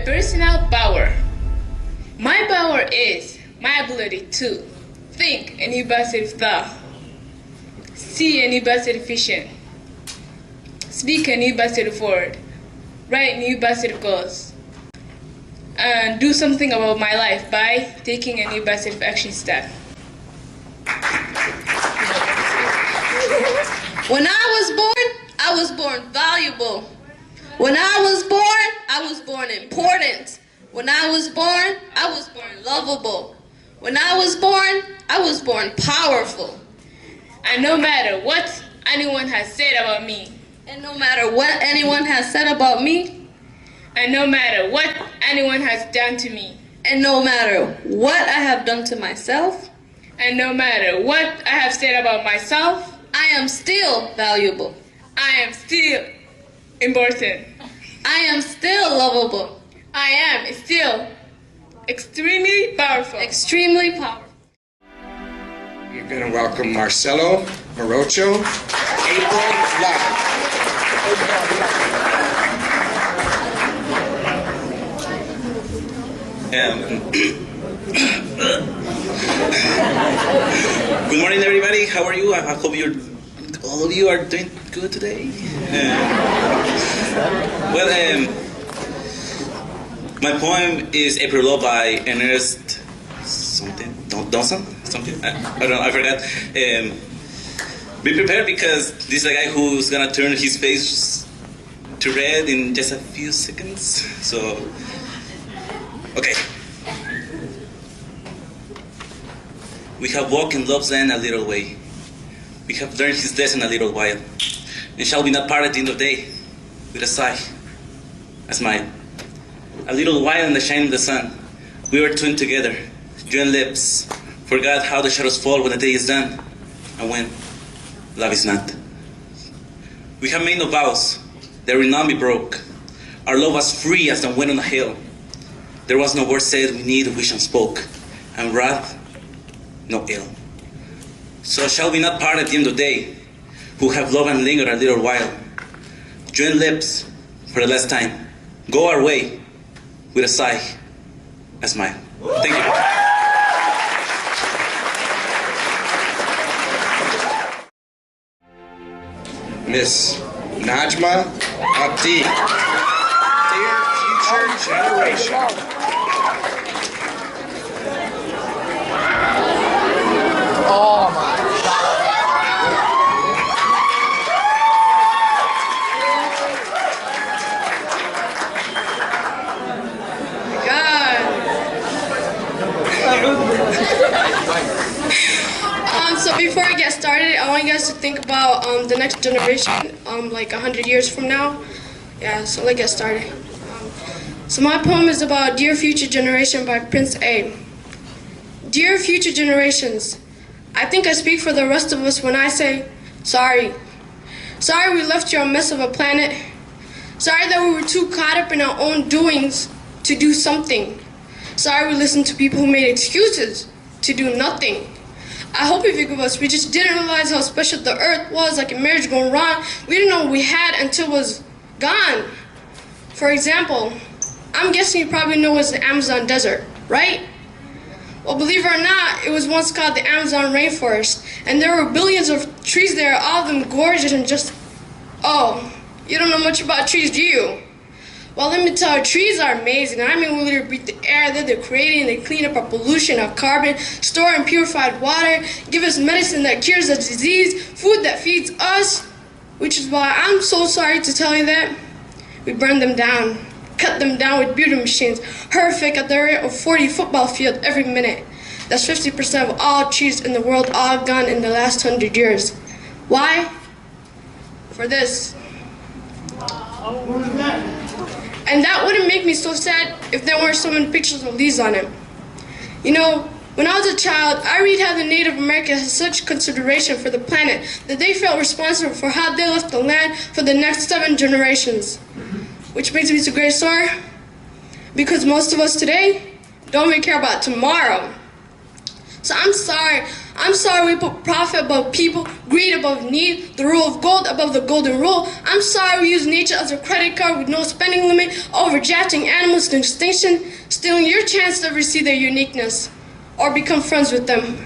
personal power. My power is my ability to think a new positive thought, see a new positive vision, speak a new positive word, write new positive goals, and do something about my life by taking a new positive action step. When I was born valuable. When I was born important. When I was born lovable. When I was born powerful. And no matter what anyone has said about me, and no matter what anyone has said about me, and no matter what anyone has done to me, and no matter what I have done to myself, and no matter what I have said about myself, I am still valuable. I am still important. I am still lovable. I am still extremely powerful. Extremely powerful. You're going to welcome Marcelo Morocho, April Live. Good morning, everybody. How are you? I hope all of you are doing good today. My poem is April Love by Ernest Dawson. I don't know. I forgot. Be prepared because this is a guy who's gonna turn his face to red in just a few seconds. So, okay. We have walked in love's land a little way. We have learned his lesson a little while. And shall we not part at the end of the day with a sigh, a smile? A little while in the shine of the sun, we were twined together, joined lips, forgot how the shadows fall when the day is done, and when love is not. We have made no vows, that will not be broke. Our love was free as the wind on the hill. There was no word said, we need wish unspoke, and wrath no ill. So shall we not part at the end of the day, who have loved and lingered a little while, join lips for the last time, go our way with a sigh, a smile. Thank you. Miss Najma Abdi, Dear Future Generation. Oh my God. So before I get started, I want you guys to think about the next generation, like 100 years from now. Yeah, so let's get started. So my poem is about Dear Future Generation by Prince A. Dear future generations, I think I speak for the rest of us when I say, sorry. Sorry we left you a mess of a planet. Sorry that we were too caught up in our own doings to do something. Sorry we listened to people who made excuses to do nothing. I hope if you give us, we just didn't realize how special the earth was, like a marriage gone wrong. We didn't know what we had until it was gone. For example, I'm guessing you probably know what's the Amazon desert, right? Well, believe it or not, it was once called the Amazon rainforest, and there were billions of trees there, all of them gorgeous and just, oh, you don't know much about trees, do you? Well, let me tell you, trees are amazing. I mean, we literally breathe the air that they're creating. They clean up our pollution, our carbon, store and purified water, give us medicine that cures the disease, food that feeds us, which is why I'm so sorry to tell you that we burned them down, cut them down with beauty machines, horrific at the rate of 40 football fields every minute. That's 50% of all trees in the world, all gone in the last 100 years. Why? For this. And that wouldn't make me so sad if there weren't so many pictures of leaves on it. You know, when I was a child, I read how the Native Americans had such consideration for the planet that they felt responsible for how they left the land for the next 7 generations. Which brings me to a great story, because most of us today don't even care about tomorrow. So I'm sorry, I'm sorry we put profit above people, greed above need, the rule of gold above the golden rule. I'm sorry we use nature as a credit card with no spending limit, overdrafting animals to extinction, stealing your chance to ever see their uniqueness or become friends with them.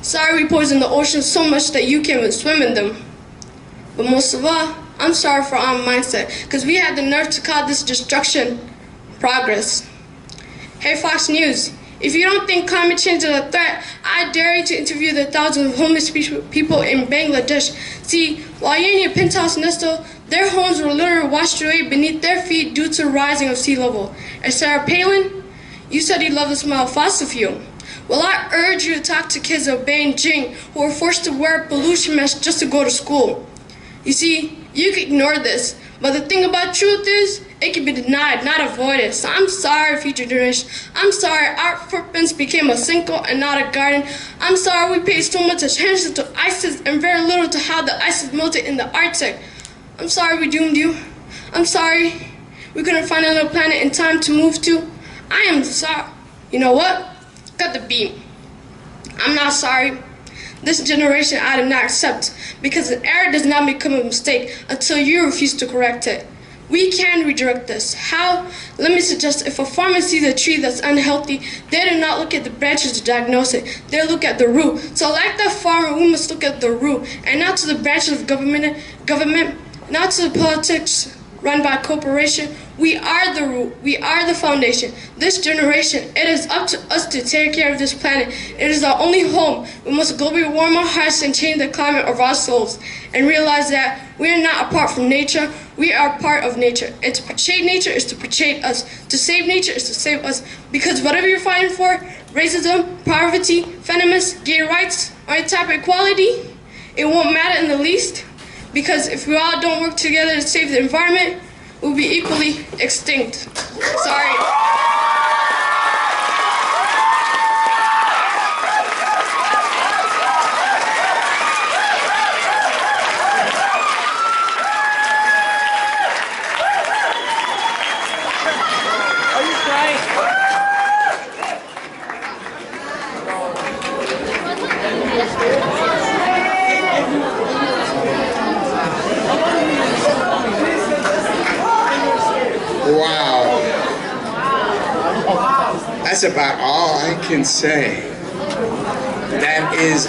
Sorry we poison the ocean so much that you can't even swim in them. But most of all, I'm sorry for our mindset, because we had the nerve to call this destruction progress. Hey Fox News, if you don't think climate change is a threat, I dare you to interview the thousands of homeless people in Bangladesh. See, while you're in your penthouse nestle, their homes were literally washed away beneath their feet due to the rising of sea level. And Sarah Palin, you said you love the smell of fossil fuel. Well, I urge you to talk to kids of Beijing who are forced to wear a pollution mask just to go to school. You see, you can ignore this, but the thing about truth is, it can be denied, not avoided. So I'm sorry, future generation. I'm sorry our footprints became a sinkhole and not a garden. I'm sorry we paid so much attention to ISIS and very little to how the ice is melted in the Arctic. I'm sorry we doomed you. I'm sorry we couldn't find another planet in time to move to. I am sorry. You know what? Cut the beam. I'm not sorry. This generation I do not accept, because an error does not become a mistake until you refuse to correct it. We can redirect this. How? Let me suggest, if a farmer sees a tree that's unhealthy, they do not look at the branches to diagnose it. They look at the root. So like that farmer, we must look at the root, and not to the branches of government, not to the politics run by a corporation. We are the root. We are the foundation. This generation, it is up to us to take care of this planet. It is our only home. We must globally warm our hearts and change the climate of our souls, and realize that we are not apart from nature. We are part of nature. And to protect nature is to protect us. To save nature is to save us. Because whatever you're fighting for, racism, poverty, feminists, gay rights, or any type of equality, it won't matter in the least. Because if we all don't work together to save the environment, we'll be equally extinct. Sorry. Wow. That's about all I can say. That is,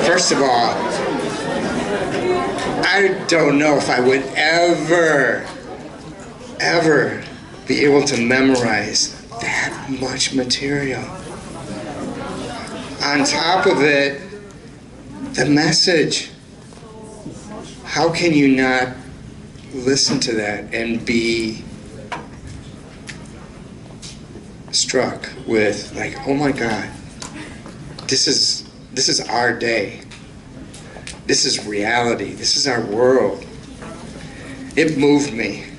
first of all, I don't know if I would ever be able to memorize that much material. On top of it, the message. How can you not listen to that and be struck with, like, oh my God, this is our day. This is reality. This is our world. It moved me.